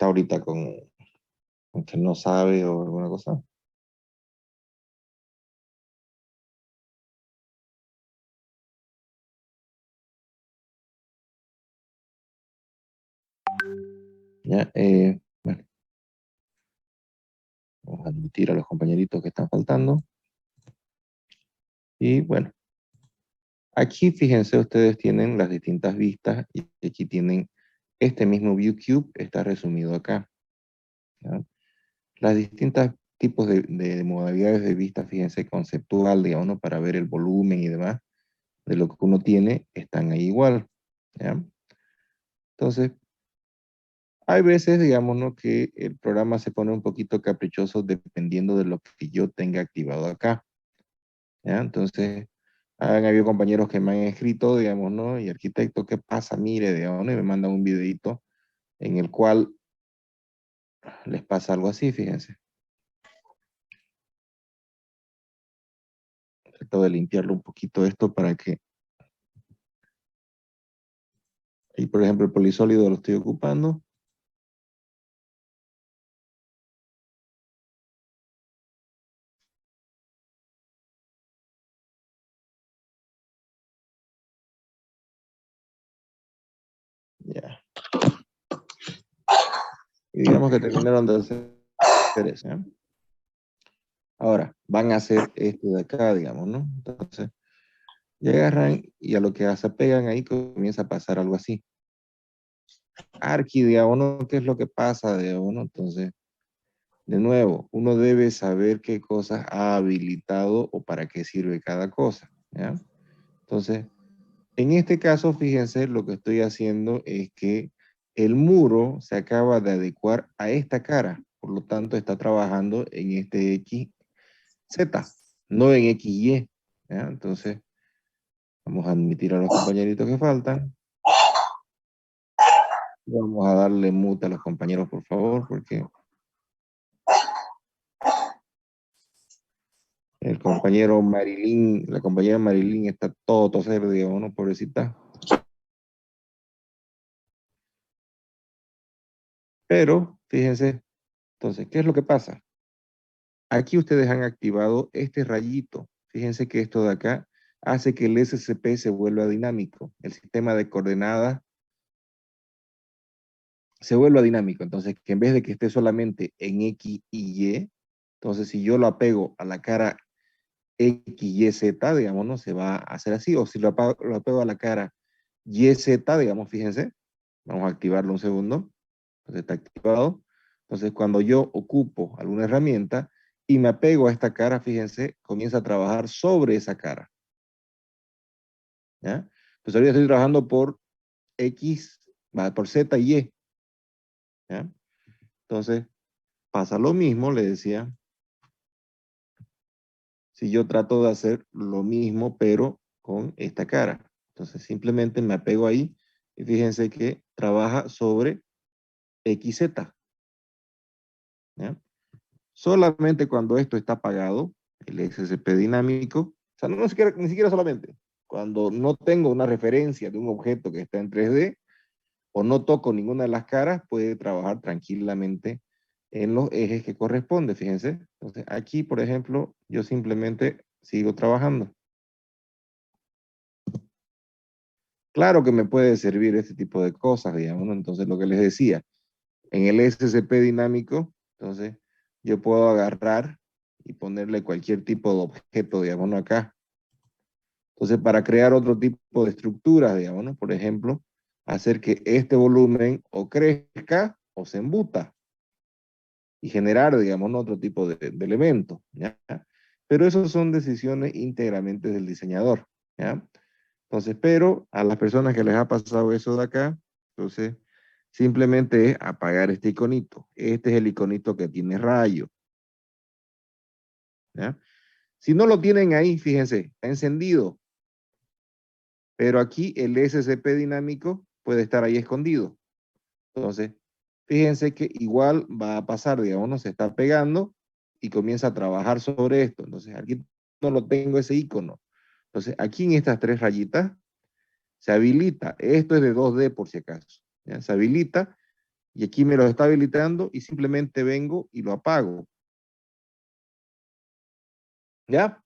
está ahorita con que no sabe o alguna cosa. Ya, bueno, vamos a admitir a los compañeritos que están faltando. Y bueno, aquí fíjense, ustedes tienen las distintas vistas y aquí tienen este mismo ViewCube, está resumido acá. ¿Ya? Las distintas tipos de modalidades de vista, fíjense, conceptual, digamos, ¿no? Para ver el volumen y demás de lo que uno tiene, están ahí igual. ¿Ya? Entonces, hay veces, digamos, ¿no? Que el programa se pone un poquito caprichoso dependiendo de lo que yo tenga activado acá. ¿Ya? Entonces, han habido compañeros que me han escrito, digamos, ¿no? Y arquitecto, ¿qué pasa? Mire, digamos, ¿no? Y me mandan un videito en el cual les pasa algo así, fíjense. Trato de limpiarlo un poquito esto para que, y por ejemplo, el polisólido lo estoy ocupando. Ya. Y digamos que terminaron de hacer eso, ¿ya? Ahora, van a hacer esto de acá, digamos, ¿no? Entonces, ya agarran y a lo que se pegan ahí comienza a pasar algo así. Arqui, digamos, ¿no? ¿Qué es lo que pasa, digamos, ¿no? Entonces, de nuevo, uno debe saber qué cosas ha habilitado o para qué sirve cada cosa, ¿ya? Entonces, en este caso, fíjense, lo que estoy haciendo es que el muro se acaba de adecuar a esta cara, por lo tanto está trabajando en este XZ, no en XY, ¿ya? Entonces, vamos a admitir a los compañeritos que faltan. Vamos a darle mute a los compañeros, por favor, porque el compañero Marilyn, la compañera Marilyn está todo toser, digamos, ¿no? Pobrecita. Pero, fíjense, entonces, ¿qué es lo que pasa? Aquí ustedes han activado este rayito. Fíjense que esto de acá hace que el SCP se vuelva dinámico. El sistema de coordenadas se vuelva dinámico. Entonces, que en vez de que esté solamente en X y Y, entonces si yo lo apego a la cara X, Y, Z, digamos, no se va a hacer así. O si lo apego a la cara Y, Z, digamos, fíjense, vamos a activarlo un segundo. Entonces está activado. Entonces cuando yo ocupo alguna herramienta y me apego a esta cara, fíjense, comienza a trabajar sobre esa cara. ¿Ya? Pues ahorita estoy trabajando por X, por Z y Y. ¿Ya? Entonces pasa lo mismo, le decía, si yo trato de hacer lo mismo, pero con esta cara. Entonces simplemente me apego ahí y fíjense que trabaja sobre XZ. ¿Ya? Solamente cuando esto está apagado, el XCP dinámico, o sea, no, ni siquiera solamente, cuando no tengo una referencia de un objeto que está en 3D o no toco ninguna de las caras, puede trabajar tranquilamente en los ejes que corresponde, fíjense. Entonces, aquí, por ejemplo, yo simplemente sigo trabajando. Claro que me puede servir este tipo de cosas, digamos, ¿no? Entonces, lo que les decía, en el SCP dinámico, entonces, yo puedo agarrar y ponerle cualquier tipo de objeto, digamos, ¿no? Acá. Entonces, para crear otro tipo de estructuras, digamos, ¿no? Por ejemplo, hacer que este volumen o crezca o se embuta y generar, digamos, ¿no? Otro tipo de elementos, ¿ya? Pero eso son decisiones íntegramente del diseñador, ¿ya? Entonces, pero a las personas que les ha pasado eso de acá, entonces, simplemente es apagar este iconito. Este es el iconito que tiene rayo, ¿ya? Si no lo tienen ahí, fíjense, está encendido, pero aquí el SCP dinámico puede estar ahí escondido. Entonces, fíjense que igual va a pasar, digamos, no se está pegando y comienza a trabajar sobre esto. Entonces, aquí no lo tengo ese icono. Entonces, aquí en estas tres rayitas se habilita. Esto es de 2D por si acaso. ¿Ya? Se habilita Y aquí me lo está habilitando y simplemente vengo y lo apago. ¿Ya?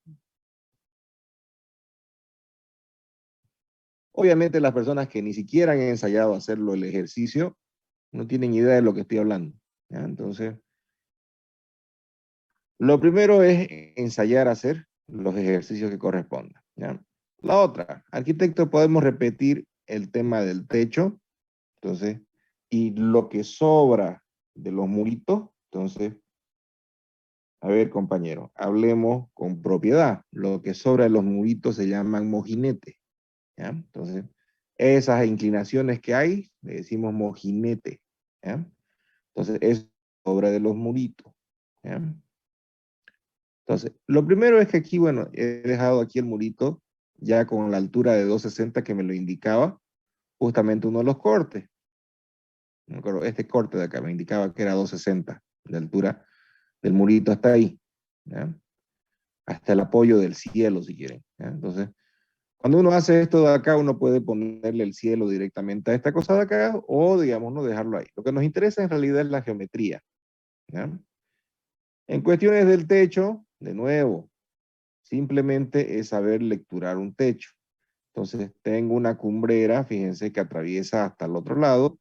Obviamente las personas que ni siquiera han ensayado hacerlo el ejercicio no tienen idea de lo que estoy hablando. ¿Ya? Entonces, lo primero es ensayar hacer los ejercicios que correspondan. ¿Ya? La otra, arquitecto, podemos repetir el tema del techo. Entonces, y lo que sobra de los muritos, entonces, a ver, compañero, hablemos con propiedad. Lo que sobra de los muritos se llaman mojinetes. ¿Ya? Entonces, esas inclinaciones que hay, le decimos mojinete. ¿Ya? Entonces, es obra de los muritos. ¿Ya? Entonces, lo primero es que aquí, bueno, he dejado aquí el murito ya con la altura de 260 que me lo indicaba, justamente uno de los cortes. Me acuerdo, este corte de acá me indicaba que era 260 de altura del murito hasta ahí. ¿Ya? Hasta el apoyo del cielo, si quieren. ¿Ya? Entonces, cuando uno hace esto de acá, uno puede ponerle el cielo directamente a esta cosa de acá o, digamos, no dejarlo ahí. Lo que nos interesa en realidad es la geometría. ¿Ya? En cuestiones del techo, de nuevo, simplemente es saber lecturar un techo. Entonces, tengo una cumbrera, fíjense que atraviesa hasta el otro lado,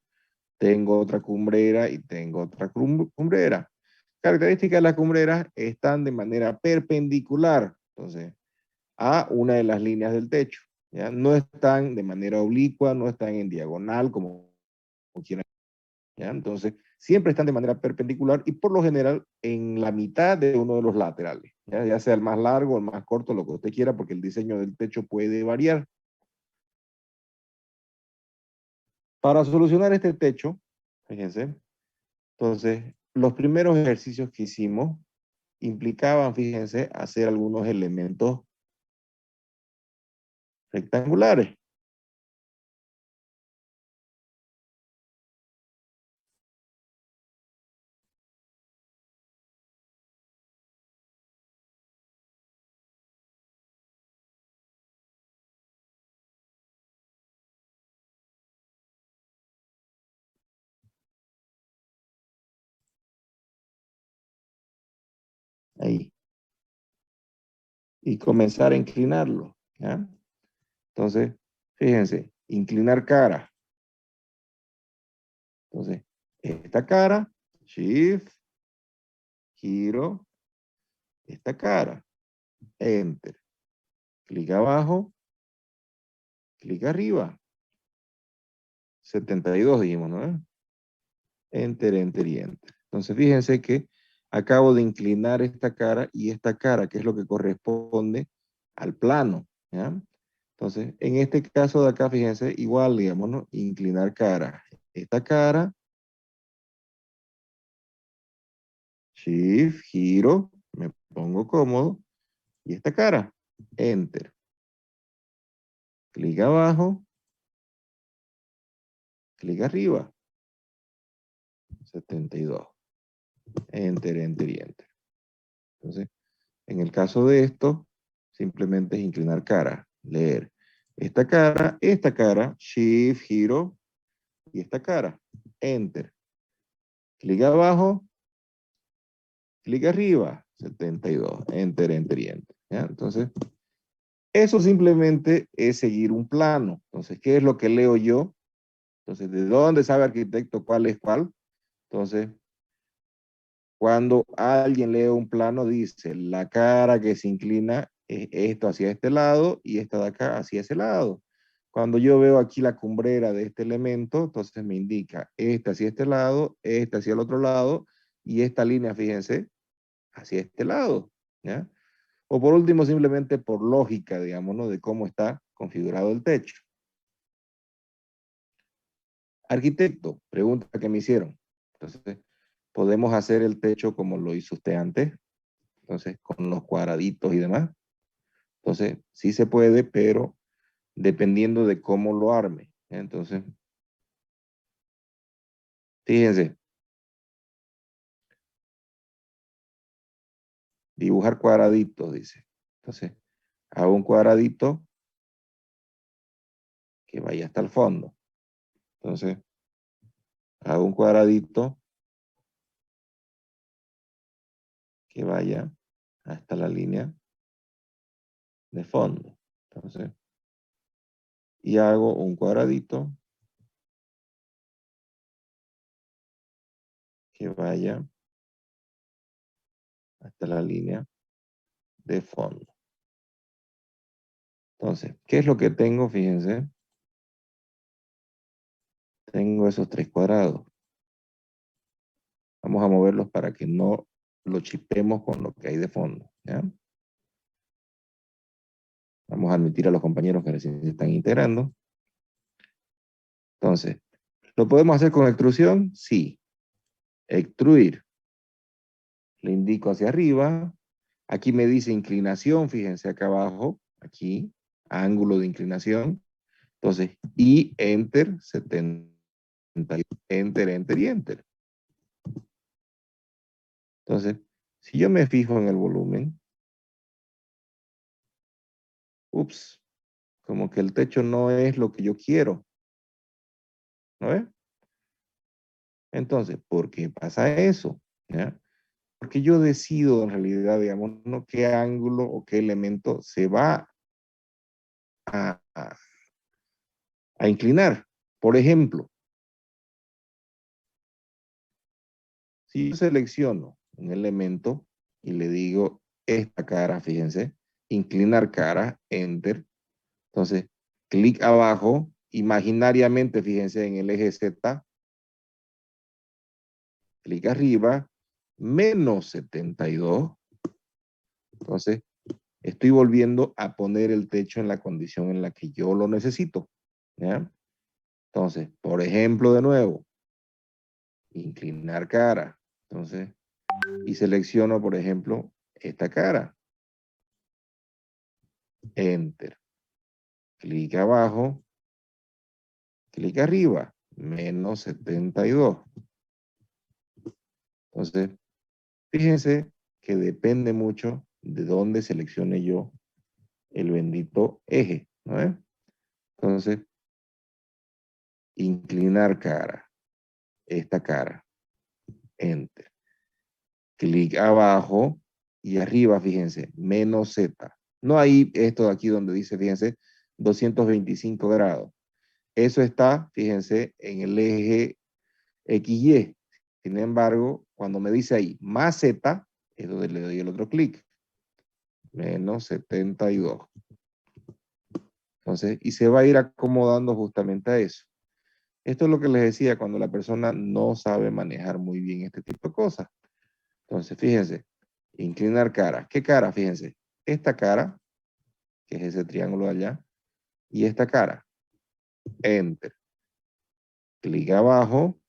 tengo otra cumbrera y tengo otra cumbrera. Características de las cumbreras están de manera perpendicular, entonces, a una de las líneas del techo. ¿Ya? No están de manera oblicua, no están en diagonal como quieran. ¿Ya? Entonces, siempre están de manera perpendicular y por lo general en la mitad de uno de los laterales. Ya sea el más largo, el más corto, lo que usted quiera, porque el diseño del techo puede variar. Para solucionar este techo, fíjense, entonces, los primeros ejercicios que hicimos implicaban, fíjense, hacer algunos elementos rectangulares. Ahí. Y comenzar a inclinarlo. ¿Ya? Entonces, fíjense, inclinar cara. Entonces, esta cara, shift, giro, esta cara, enter. Clic abajo, clic arriba. 72 dijimos, ¿no? Enter, enter y enter. Entonces, fíjense que acabo de inclinar esta cara, que es lo que corresponde al plano, ¿ya? Entonces, en este caso de acá, fíjense, igual, digamos, ¿no? Inclinar cara. Esta cara, shift, giro, me pongo cómodo, y esta cara, enter. Clic abajo, clic arriba, 72. Enter, enter y enter. Entonces, en el caso de esto, simplemente es inclinar cara, leer esta cara, shift, giro, y esta cara, enter. Clic abajo, clic arriba, 72, enter, enter y enter. ¿Ya? Entonces, eso simplemente es seguir un plano. Entonces, ¿qué es lo que leo yo? Entonces, ¿de dónde sabe arquitecto cuál es cuál? Entonces, cuando alguien lee un plano, dice, la cara que se inclina es esto hacia este lado y esta de acá hacia ese lado. Cuando yo veo aquí la cumbrera de este elemento, entonces me indica este hacia este lado, este hacia el otro lado y esta línea, fíjense, hacia este lado. ¿Ya? O por último, simplemente por lógica, digamos, ¿no? De cómo está configurado el techo. Arquitecto, pregunta que me hicieron. Entonces, ¿podemos hacer el techo como lo hizo usted antes? Entonces, con los cuadraditos y demás. Entonces, sí se puede, pero dependiendo de cómo lo arme. Entonces, fíjense, dibujar cuadraditos, dice. Entonces, hago un cuadradito que vaya hasta el fondo. Entonces, Hago un cuadradito que vaya hasta la línea de fondo. Entonces, y hago un cuadradito que vaya hasta la línea de fondo. Entonces, ¿qué es lo que tengo? Fíjense, tengo esos tres cuadrados. Vamos a moverlos para que no lo chipemos con lo que hay de fondo, ¿ya? Vamos a admitir a los compañeros que recién se están integrando. Entonces, ¿lo podemos hacer con extrusión? Sí. Extruir. Le indico hacia arriba. Aquí me dice inclinación, fíjense acá abajo, aquí, ángulo de inclinación. Entonces, y enter 70, enter, enter y enter. Entonces, si yo me fijo en el volumen, ups, como que el techo no es lo que yo quiero, ¿no ves? Entonces, ¿por qué pasa eso? ¿Ya? Porque yo decido en realidad, digamos, no qué ángulo o qué elemento se va a, a, a inclinar. Por ejemplo, si yo selecciono un elemento y le digo esta cara, fíjense, inclinar cara, enter, entonces clic abajo, imaginariamente, fíjense en el eje Z, clic arriba, menos 72, entonces estoy volviendo a poner el techo en la condición en la que yo lo necesito, ¿ya? Entonces, por ejemplo, de nuevo, inclinar cara, entonces, y selecciono, por ejemplo, esta cara, enter, clic abajo, clic arriba, menos 72. Entonces, fíjense que depende mucho de dónde seleccione yo el bendito eje, ¿no es? Entonces, inclinar cara, esta cara, enter. Clic abajo y arriba, fíjense, menos Z. No hay esto de aquí donde dice, fíjense, 225 grados. Eso está, fíjense, en el eje XY. Sin embargo, cuando me dice ahí más Z, es donde le doy el otro clic. Menos 72. Entonces, y se va a ir acomodando justamente a eso. Esto es lo que les decía cuando la persona no sabe manejar muy bien este tipo de cosas. Entonces, fíjense, inclinar cara. ¿Qué cara? Fíjense, esta cara, que es ese triángulo de allá, y esta cara. Enter. Clic abajo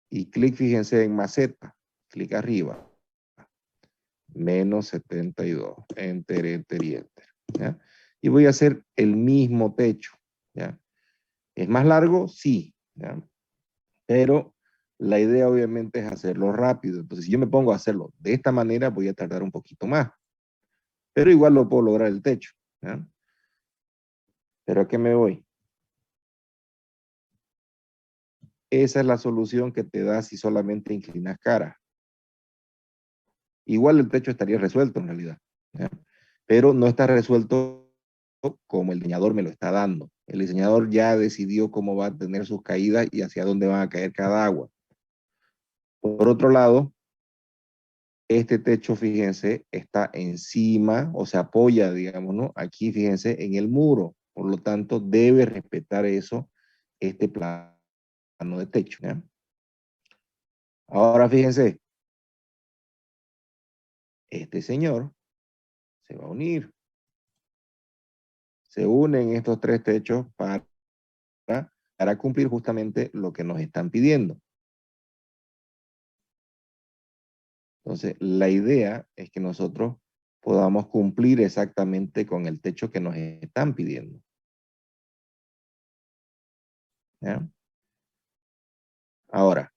y clic, fíjense, en maceta. Clic arriba. Menos 72. Enter, enter y enter. ¿Ya? Y voy a hacer el mismo techo. ¿Ya? ¿Es más largo? Sí. ¿Ya? Pero la idea obviamente es hacerlo rápido. Entonces, si yo me pongo a hacerlo de esta manera, voy a tardar un poquito más. Pero igual lo puedo lograr el techo. ¿Ya? ¿Pero a qué me voy? Esa es la solución que te da si solamente inclinas cara. Igual el techo estaría resuelto en realidad, ¿ya? Pero no está resuelto como el diseñador me lo está dando. El diseñador ya decidió cómo va a tener sus caídas y hacia dónde va a caer cada agua. Por otro lado, este techo, fíjense, está encima o se apoya, digamos, ¿no? Aquí, fíjense, en el muro. Por lo tanto, debe respetar eso, este plano de techo, ¿ya? Ahora, fíjense, este señor se va a unir. Se unen estos tres techos para cumplir justamente lo que nos están pidiendo. Entonces, la idea es que nosotros podamos cumplir exactamente con el techo que nos están pidiendo. ¿Ya? Ahora,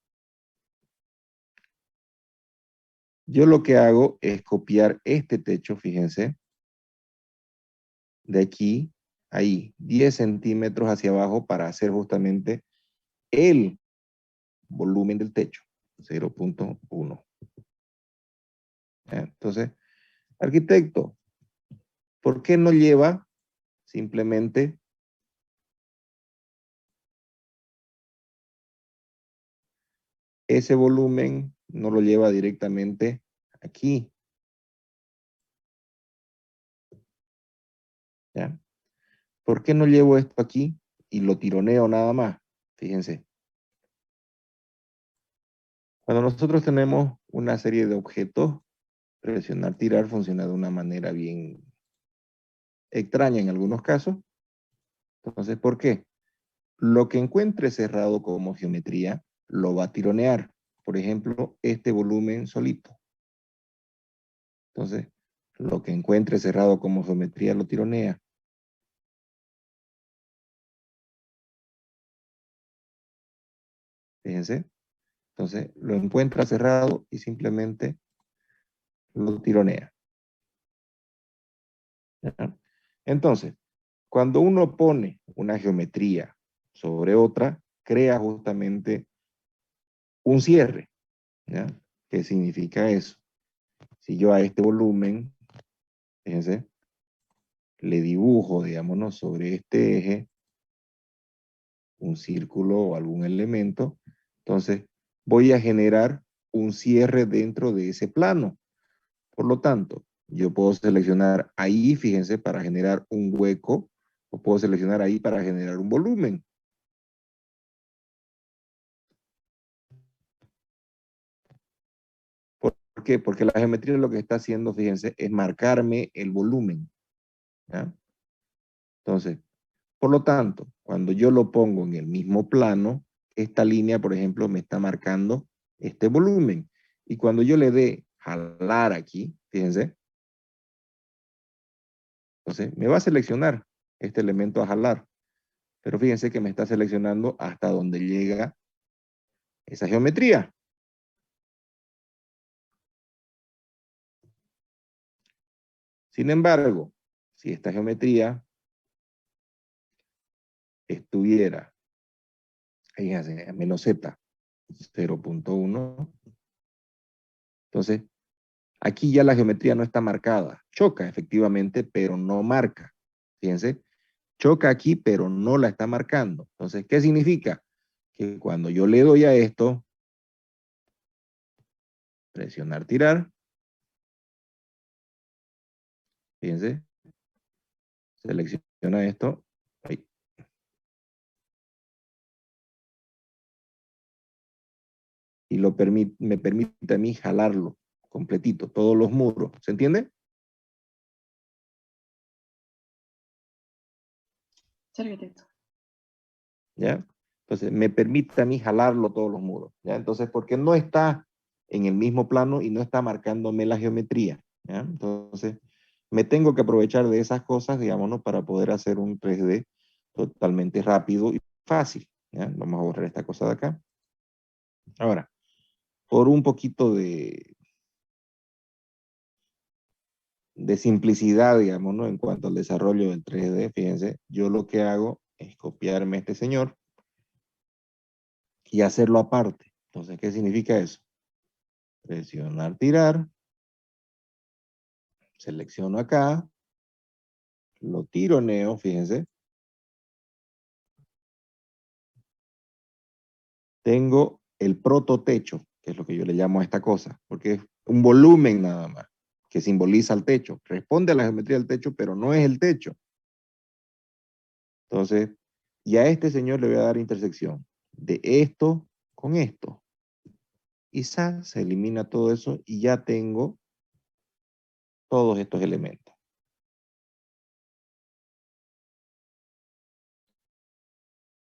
yo lo que hago es copiar este techo, fíjense, de aquí a ahí, 10 centímetros hacia abajo para hacer justamente el volumen del techo, 0.1. Entonces, arquitecto, ¿por qué no lleva simplemente ese volumen, no lo lleva directamente aquí? ¿Ya? ¿Por qué no llevo esto aquí y lo tironeo nada más? Fíjense. Cuando nosotros tenemos una serie de objetos, presionar, tirar funciona de una manera bien extraña en algunos casos. Entonces, ¿por qué? Lo que encuentre cerrado como geometría, lo va a tironear. Por ejemplo, este volumen solito. Entonces, lo que encuentre cerrado como geometría lo tironea. Fíjense. Entonces, lo encuentra cerrado y simplemente lo tironea. ¿Ya? Entonces, cuando uno pone una geometría sobre otra, crea justamente un cierre. ¿Ya? ¿Qué significa eso? Si yo a este volumen, fíjense, le dibujo, digámonos, sobre este eje, un círculo o algún elemento, entonces voy a generar un cierre dentro de ese plano. Por lo tanto, yo puedo seleccionar ahí, fíjense, para generar un hueco, o puedo seleccionar ahí para generar un volumen. ¿Por qué? Porque la geometría lo que está haciendo, fíjense, es marcarme el volumen. ¿Ya? Entonces, por lo tanto, cuando yo lo pongo en el mismo plano, esta línea, por ejemplo, me está marcando este volumen. Y cuando yo le dé jalar aquí, fíjense, entonces me va a seleccionar este elemento a jalar. Pero fíjense que me está seleccionando hasta donde llega esa geometría. Sin embargo, si esta geometría estuviera, fíjense, menos z, 0.1, entonces aquí ya la geometría no está marcada. Choca efectivamente, pero no marca. Fíjense, choca aquí, pero no la está marcando. Entonces, ¿qué significa? Que cuando yo le doy a esto, presionar, tirar, fíjense, selecciona esto, ahí, y me permite a mí jalarlo completito, todos los muros. ¿Se entiende? Sí, arquitecto. ¿Ya? Entonces, me permite a mí jalarlo todos los muros. ¿Ya? Entonces, porque no está en el mismo plano y no está marcándome la geometría. ¿Ya? Entonces, me tengo que aprovechar de esas cosas, digamos, para poder hacer un 3D totalmente rápido y fácil. ¿Ya? Vamos a borrar esta cosa de acá. Ahora, por un poquito de simplicidad, digamos, ¿no? En cuanto al desarrollo del 3D, fíjense, yo lo que hago es copiarme a este señor y hacerlo aparte. Entonces, ¿qué significa eso? Presionar, tirar, selecciono acá, lo tironeo, fíjense. Tengo el prototecho, que es lo que yo le llamo a esta cosa, porque es un volumen nada más, que simboliza el techo. Responde a la geometría del techo, pero no es el techo. Entonces, y a este señor le voy a dar intersección de esto con esto. Y se elimina todo eso y ya tengo todos estos elementos.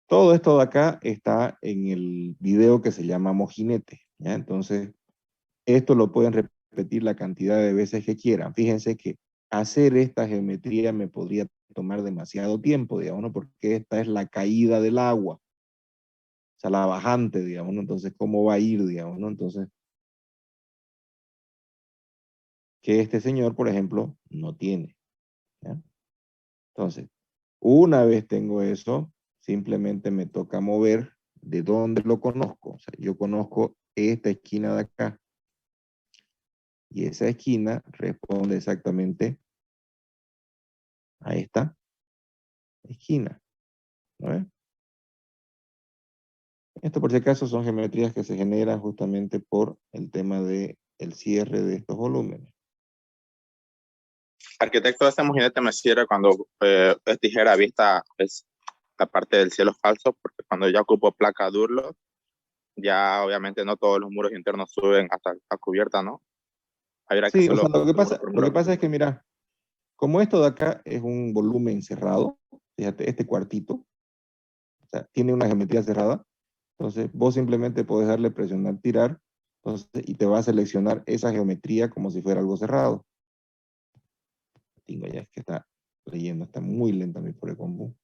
Todo esto de acá está en el video que se llama Mojinete, ¿ya? Entonces, esto lo pueden repetir la cantidad de veces que quieran. Fíjense que hacer esta geometría me podría tomar demasiado tiempo, digamos, ¿no? Porque esta es la caída del agua, o sea, la bajante, digamos, ¿no? Entonces, ¿cómo va a ir, digamos, ¿no? Entonces, que este señor, por ejemplo, no tiene, ¿ya? Entonces, una vez tengo eso, simplemente me toca mover de dónde lo conozco. O sea, yo conozco esta esquina de acá. Y esa esquina responde exactamente a esta esquina. ¿No? Esto por si acaso son geometrías que se generan justamente por el tema del cierre de estos volúmenes. Arquitecto, este mojinete me sirve cuando es tijera vista, es la parte del cielo falso, porque cuando ya ocupo placa Durlock, ya obviamente no todos los muros internos suben hasta la cubierta, ¿no? Habrá que Sí, o sea, hacerlo muro por lo que muro. pasa es que, mira, como esto de acá es un volumen cerrado, fíjate, este cuartito, o sea, tiene una geometría cerrada, entonces vos simplemente podés darle presionar, tirar, entonces, y te va a seleccionar esa geometría como si fuera algo cerrado. Tengo ya, es que está leyendo, está muy lenta mi pobre compu.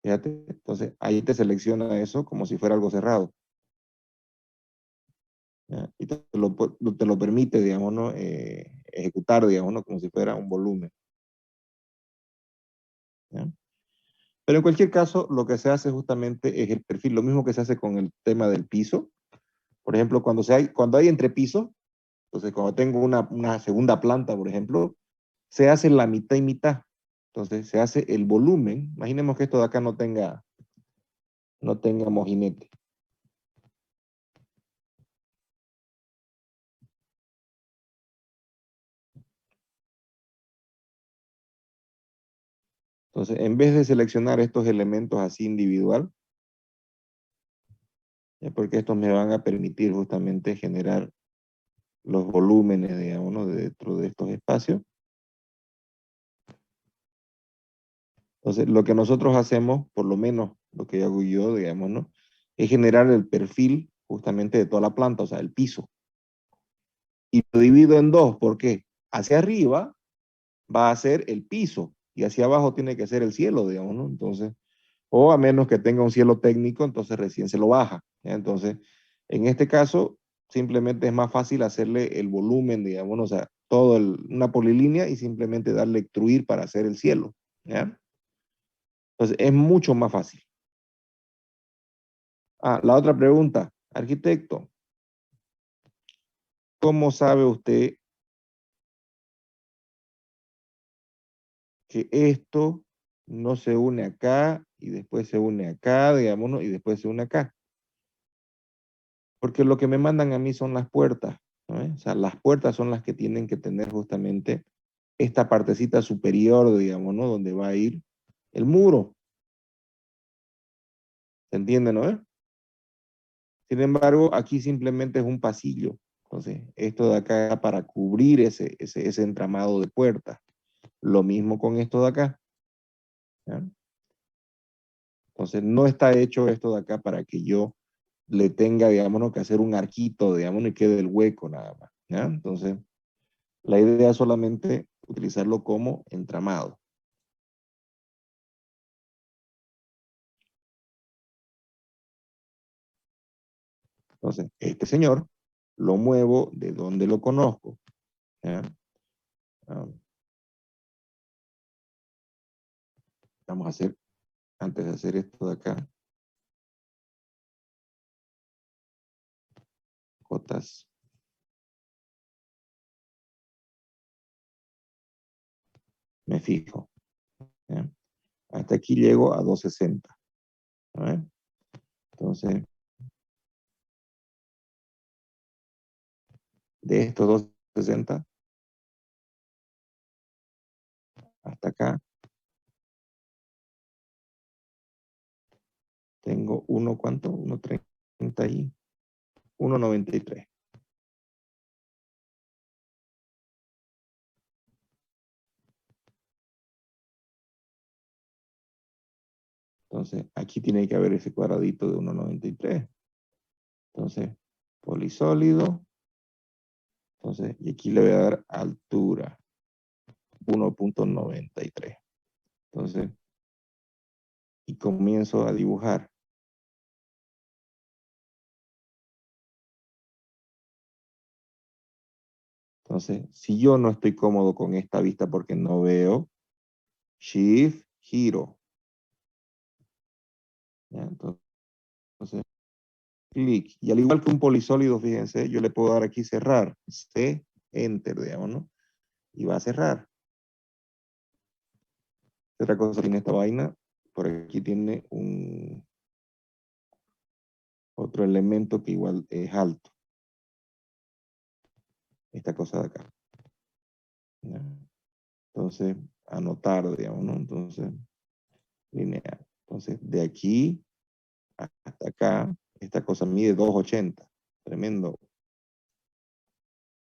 Fíjate, entonces ahí te selecciona eso como si fuera algo cerrado. ¿Ya? Y te lo permite, digamos, ¿no? Ejecutar, digamos, ¿no? Como si fuera un volumen. ¿Ya? Pero en cualquier caso, lo que se hace justamente es el perfil, lo mismo que se hace con el tema del piso. Por ejemplo, cuando hay entrepiso, entonces cuando tengo una segunda planta, por ejemplo, se hace la mitad y mitad. Entonces se hace el volumen. Imaginemos que esto de acá no tenga mojinete. Entonces, en vez de seleccionar estos elementos así individual, porque estos me van a permitir justamente generar los volúmenes, digamos, ¿no? Dentro de estos espacios. Entonces, lo que nosotros hacemos, por lo menos lo que hago yo, digamos, ¿no? Es generar el perfil justamente de toda la planta, o sea, el piso. Y lo divido en dos, porque hacia arriba va a ser el piso y hacia abajo tiene que ser el cielo, digamos, ¿no? Entonces, o a menos que tenga un cielo técnico, entonces recién se lo baja. ¿Ya? Entonces, en este caso, simplemente es más fácil hacerle el volumen, digamos, ¿no? O sea, una polilínea y simplemente darle extruir para hacer el cielo. ¿Ya? Entonces, es mucho más fácil. Ah, la otra pregunta, arquitecto, ¿cómo sabe usted que esto no se une acá y después se une acá, digamos, ¿no? Y después se une acá? Porque lo que me mandan a mí son las puertas, ¿no? O sea, las puertas son las que tienen que tener justamente esta partecita superior, digamos, ¿no? Donde va a ir el muro. ¿Se entiende, no? Sin embargo, aquí simplemente es un pasillo. Entonces, esto de acá era para cubrir ese entramado de puertas. Lo mismo con esto de acá. ¿Ya? Entonces, no está hecho esto de acá para que yo le tenga, digamos, ¿no? Que hacer un arquito, digamos, y quede el hueco nada más. ¿Ya? Entonces, la idea es solamente utilizarlo como entramado. Entonces, este señor lo muevo de donde lo conozco. ¿Ya? Ah, vamos a hacer, antes de hacer esto de acá, cotas. Me fijo. ¿Ya? Hasta aquí llego a 260. ¿Ya? Entonces, de estos 260 hasta acá, tengo uno, ¿cuánto? 1.30 y 1.93. Entonces, aquí tiene que haber ese cuadradito de 1.93. Entonces, polisólido. Entonces, y aquí le voy a dar altura, 1.93. Entonces, y comienzo a dibujar. Entonces, si yo no estoy cómodo con esta vista porque no veo, Shift, giro. ¿Ya? Entonces, clic. Y al igual que un polisólido, fíjense, yo le puedo dar aquí cerrar. C, enter, digamos, ¿no? Y va a cerrar. Otra cosa tiene esta vaina. Por aquí tiene otro elemento que igual es alto. Esta cosa de acá. ¿Ya? Entonces, anotar, digamos, ¿no? Entonces, lineal. Entonces, de aquí hasta acá, esta cosa mide 2,80.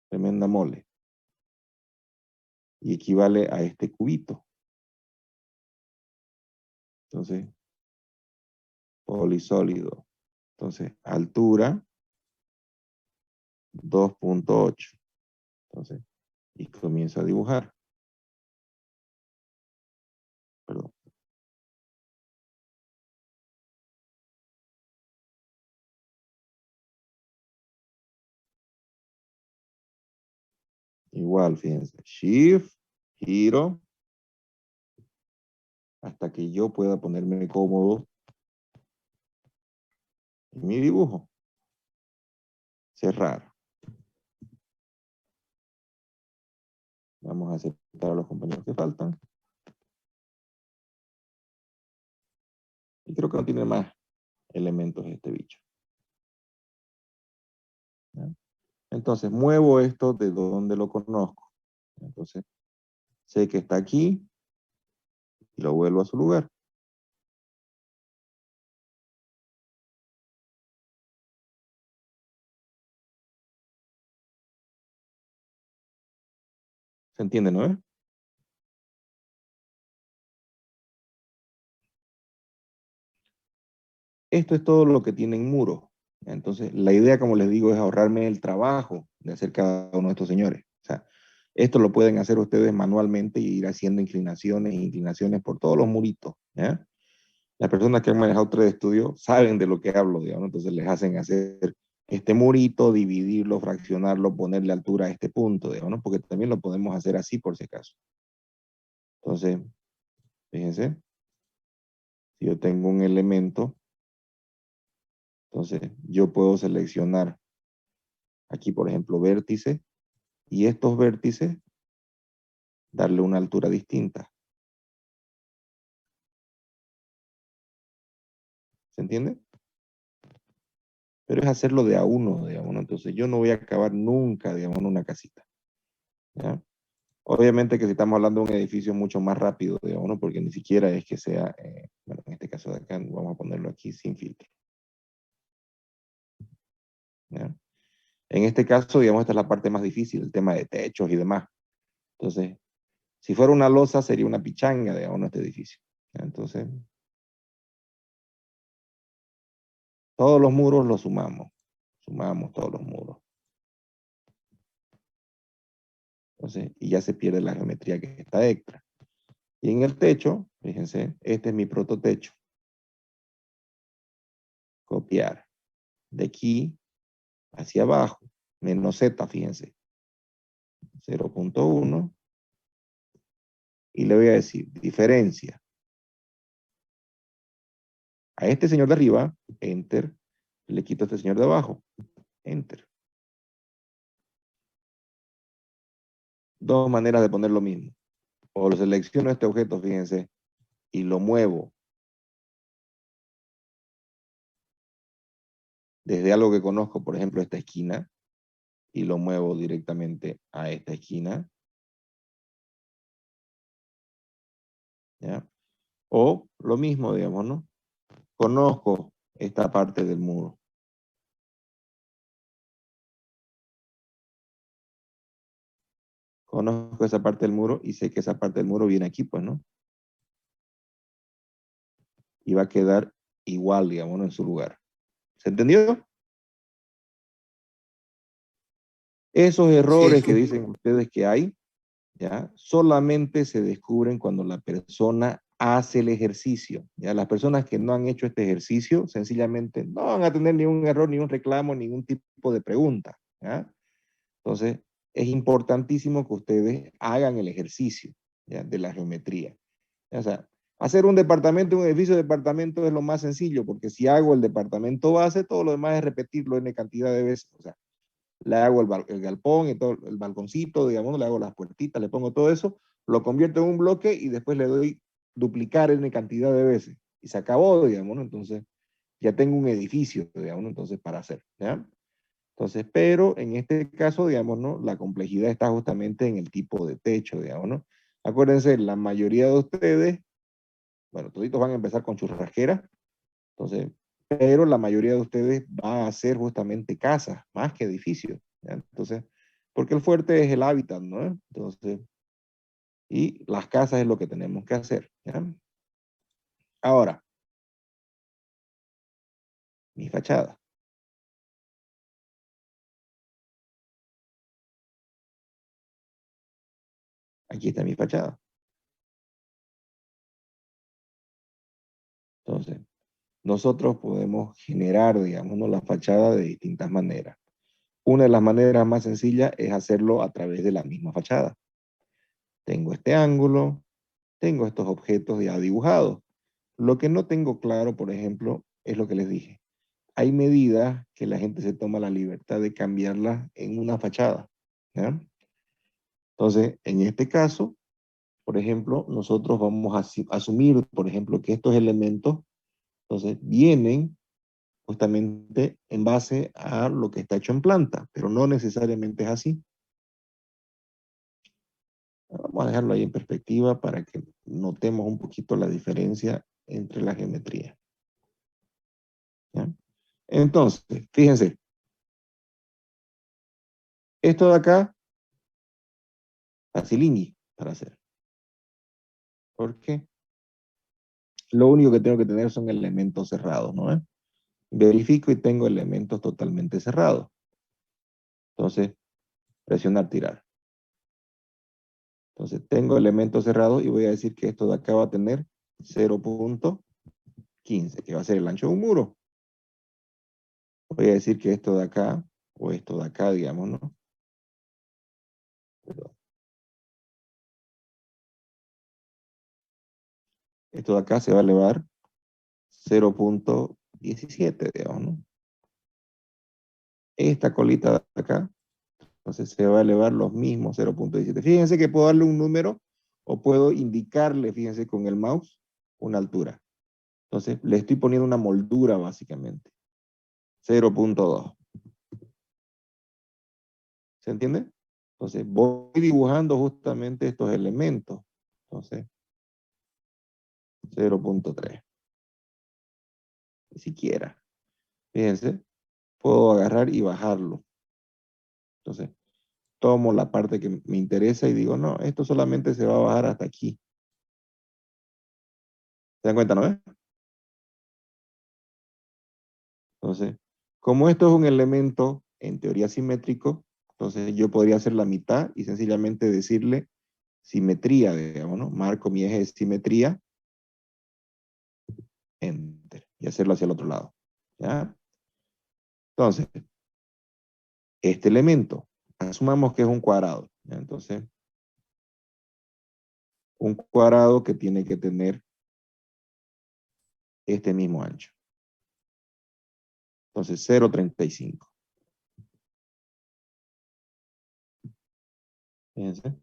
Tremenda mole. Y equivale a este cubito. Entonces, polisólido. Entonces, altura 2,8. Entonces, y comienzo a dibujar. Perdón. Igual, fíjense. Shift, giro, hasta que yo pueda ponerme cómodo en mi dibujo. Cerrar. Vamos a aceptar a los compañeros que faltan. Y creo que no tiene más elementos este bicho. ¿Ya? Entonces, muevo esto de donde lo conozco. Entonces, sé que está aquí y lo vuelvo a su lugar. ¿Se entiende, no? Esto es todo lo que tienen muros. Entonces, la idea, como les digo, es ahorrarme el trabajo de hacer cada uno de estos señores. O sea, esto lo pueden hacer ustedes manualmente y ir haciendo inclinaciones e inclinaciones por todos los muritos. ¿Ya? Las personas que han manejado 3D Studio saben de lo que hablo, digamos. Entonces, les hacen hacer este murito, dividirlo, fraccionarlo, ponerle altura a este punto, digamos, ¿no? Porque también lo podemos hacer así por si acaso. Entonces, fíjense, si yo tengo un elemento, entonces yo puedo seleccionar aquí, por ejemplo, vértice, y estos vértices darle una altura distinta. ¿Se entiende? Pero es hacerlo de a uno, digamos, ¿no? Entonces yo no voy a acabar nunca, digamos, en una casita. ¿Ya? Obviamente que si estamos hablando de un edificio mucho más rápido, digamos, ¿no? Porque ni siquiera es que sea, bueno, en este caso de acá, vamos a ponerlo aquí sin filtro. ¿Ya? En este caso, digamos, esta es la parte más difícil, el tema de techos y demás. Entonces, si fuera una losa, sería una pichanga, digamos, ¿no? Este edificio. ¿Ya? Entonces, todos los muros los sumamos. Sumamos todos los muros. Entonces, y ya se pierde la geometría que está extra. Y en el techo, fíjense, este es mi prototecho. Copiar. De aquí hacia abajo, menos Z, fíjense. 0,1. Y le voy a decir, diferencia. A este señor de arriba, enter. Le quito a este señor de abajo, enter. Dos maneras de poner lo mismo. O lo selecciono este objeto, fíjense, y lo muevo desde algo que conozco, por ejemplo, esta esquina, y lo muevo directamente a esta esquina. ¿Ya? O lo mismo, digamos, ¿no? Conozco esta parte del muro. Conozco esa parte del muro y sé que esa parte del muro viene aquí, pues, ¿no? Y va a quedar igual, digamos, ¿no? En su lugar. ¿Se entendió? Esos Sí, errores que sí. dicen ustedes que hay, ¿ya? Solamente se descubren cuando la persona hace el ejercicio. ¿Ya? Las personas que no han hecho este ejercicio, sencillamente no van a tener ni un error, ni un reclamo, ningún tipo de pregunta. ¿Ya? Entonces, es importantísimo que ustedes hagan el ejercicio, ¿ya? De la geometría. O sea, Hacer un departamento, un edificio de departamento es lo más sencillo, porque si hago el departamento base, todo lo demás es repetirlo N cantidad de veces. O sea, le hago el galpón y todo, el balconcito, digamos, le hago las puertitas, le pongo todo eso, lo convierto en un bloque y después le doy duplicar N cantidad de veces. Y se acabó, digamos, ¿no? Entonces, ya tengo un edificio, digamos, ¿no? Entonces, para hacer, ¿ya? Entonces, pero en este caso, digamos, ¿no? La complejidad está justamente en el tipo de techo, digamos, ¿no? Acuérdense, la mayoría de ustedes, bueno, toditos van a empezar con churrasquera, entonces, pero la mayoría de ustedes va a hacer justamente casas, más que edificios, ¿ya? Entonces, porque el fuerte es el hábitat, ¿no? Entonces, y las casas es lo que tenemos que hacer, ¿ya? Ahora, mi fachada. Aquí está mi fachada. Entonces, nosotros podemos generar, digamos, ¿no? La fachada de distintas maneras. Una de las maneras más sencillas es hacerlo a través de la misma fachada. Tengo este ángulo, tengo estos objetos ya dibujados. Lo que no tengo claro, por ejemplo, es lo que les dije. Hay medidas que la gente se toma la libertad de cambiarlas en una fachada, ¿ya? Entonces, en este caso, por ejemplo, nosotros vamos a asumir, por ejemplo, que estos elementos, entonces, vienen justamente en base a lo que está hecho en planta, pero no necesariamente es así. Vamos a dejarlo ahí en perspectiva para que notemos un poquito la diferencia entre la geometría, ¿ya? Entonces, fíjense, esto de acá, facilini para hacer. ¿Por qué? Lo único que tengo que tener son elementos cerrados, ¿no? Verifico y tengo elementos totalmente cerrados. Entonces, presionar, tirar. Entonces, tengo elementos cerrados y voy a decir que esto de acá va a tener 0.15, que va a ser el ancho de un muro. Voy a decir que esto de acá, o esto de acá, digamos, ¿no? Perdón. Esto de acá se va a elevar 0.17, digamos, ¿no? Esta colita de acá, entonces se va a elevar los mismos 0.17. Fíjense que puedo darle un número o puedo indicarle, fíjense, con el mouse, una altura. Entonces le estoy poniendo una moldura básicamente. 0.2. ¿Se entiende? Entonces voy dibujando justamente estos elementos. Entonces, 0.3. Ni siquiera. Fíjense, puedo agarrar y bajarlo. Entonces, tomo la parte que me interesa y digo, no, esto solamente se va a bajar hasta aquí. ¿Se dan cuenta, no? Entonces, como esto es un elemento en teoría simétrico, entonces yo podría hacer la mitad y sencillamente decirle simetría, digamos, ¿no? Marco mi eje de simetría, enter, y hacerlo hacia el otro lado, ¿ya? Entonces, este elemento, asumamos que es un cuadrado, ¿ya? Entonces, un cuadrado que tiene que tener este mismo ancho. Entonces, 0.35. Fíjense.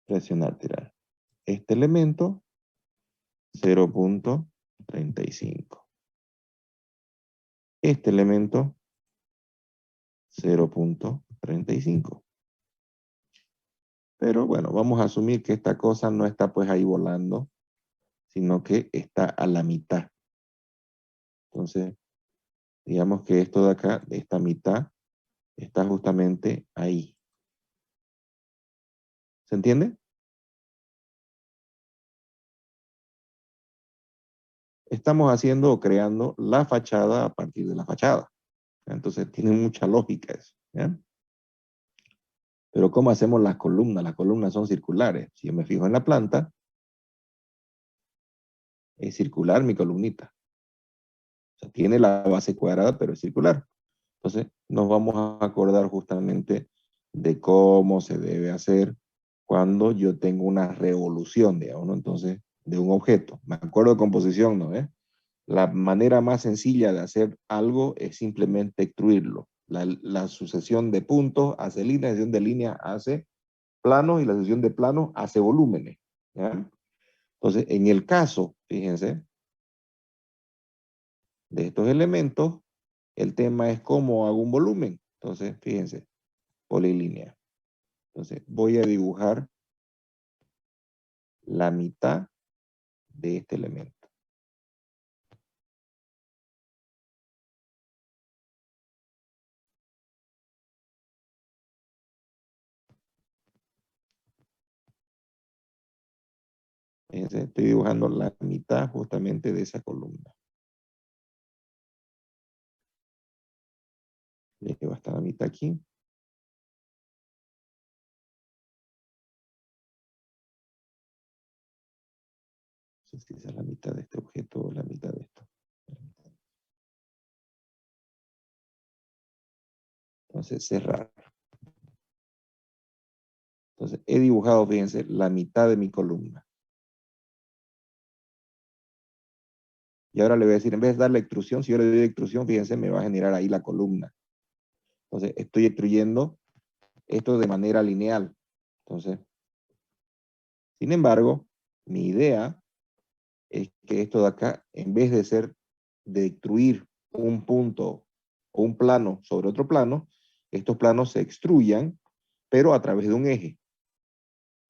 Presionar, tirar. Este elemento, 0.35. Este elemento, 0.35. Pero bueno, vamos a asumir que esta cosa no está pues ahí volando, sino que está a la mitad. Entonces, digamos que esto de acá, de esta mitad, está justamente ahí. ¿Se entiende? Estamos haciendo o creando la fachada a partir de la fachada. Entonces, tiene mucha lógica eso, ¿ya? Pero ¿cómo hacemos las columnas? Las columnas son circulares. Si yo me fijo en la planta, es circular mi columnita. O sea, tiene la base cuadrada, pero es circular. Entonces, nos vamos a acordar justamente de cómo se debe hacer cuando yo tengo una revolución, digamos, ¿no? Entonces, de un objeto. Me acuerdo de composición, ¿no? La manera más sencilla de hacer algo es simplemente extruirlo. La sucesión de puntos hace línea, la sucesión de línea hace planos y la sucesión de planos hace volúmenes. ¿Ya? Entonces, en el caso, fíjense, de estos elementos, el tema es cómo hago un volumen. Entonces, fíjense, polilínea. Entonces, voy a dibujar la mitad de este elemento. Fíjense, estoy dibujando la mitad justamente de esa columna. Llevo hasta la mitad aquí. No sé si esa es la mitad de este objeto o la mitad de esto. Entonces, cerrar. Entonces, he dibujado, fíjense, la mitad de mi columna. Y ahora le voy a decir, en vez de darle extrusión, si yo le doy extrusión, fíjense, me va a generar ahí la columna. Entonces, estoy extruyendo esto de manera lineal. Entonces, sin embargo, mi idea es que esto de acá, en vez de ser de extruir un punto o un plano sobre otro plano, estos planos se extruyan, pero a través de un eje.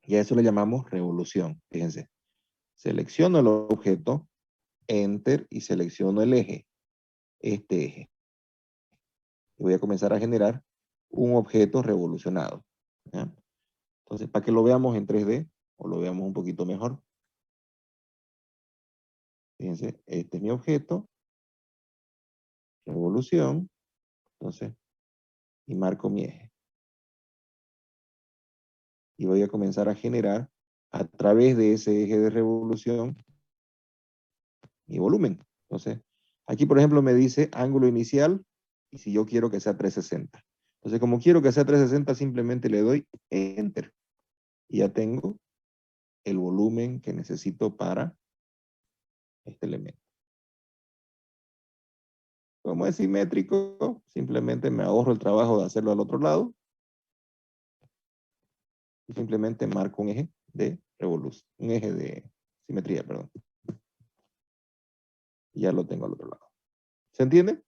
Y a eso le llamamos revolución. Fíjense, selecciono el objeto, Enter, y selecciono el eje, este eje. Y voy a comenzar a generar un objeto revolucionado. ¿Ya? Entonces, para que lo veamos en 3D, o lo veamos un poquito mejor, fíjense, este es mi objeto, revolución, entonces, y marco mi eje. Y voy a comenzar a generar a través de ese eje de revolución mi volumen. Entonces, aquí por ejemplo me dice ángulo inicial y si yo quiero que sea 360. Entonces, como quiero que sea 360, simplemente le doy Enter. Y ya tengo el volumen que necesito para este elemento. Como es simétrico, simplemente me ahorro el trabajo de hacerlo al otro lado. Y simplemente marco un eje de revolución, un eje de simetría, perdón. Y ya lo tengo al otro lado. ¿Se entiende?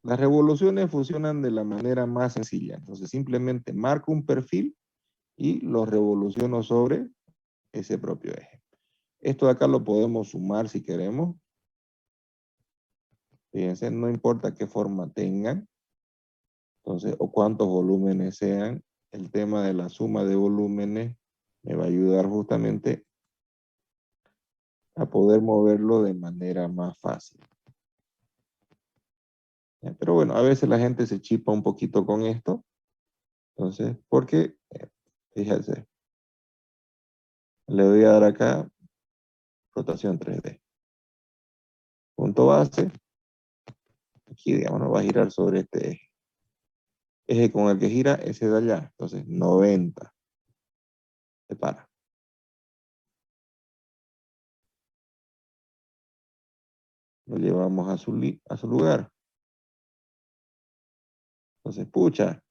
Las revoluciones funcionan de la manera más sencilla. Entonces simplemente marco un perfil y lo revoluciono sobre ese propio eje. Esto de acá lo podemos sumar si queremos. Fíjense, no importa qué forma tengan. Entonces, o cuántos volúmenes sean. El tema de la suma de volúmenes me va a ayudar justamente a poder moverlo de manera más fácil. Pero bueno, a veces la gente se chipa un poquito con esto. Entonces, porque, fíjense, le voy a dar acá rotación 3D. Punto base. Aquí, digamos, nos va a girar sobre este eje. Eje con el que gira ese de allá. Entonces, 90. Se para. Lo llevamos a su lugar. Entonces, pucha,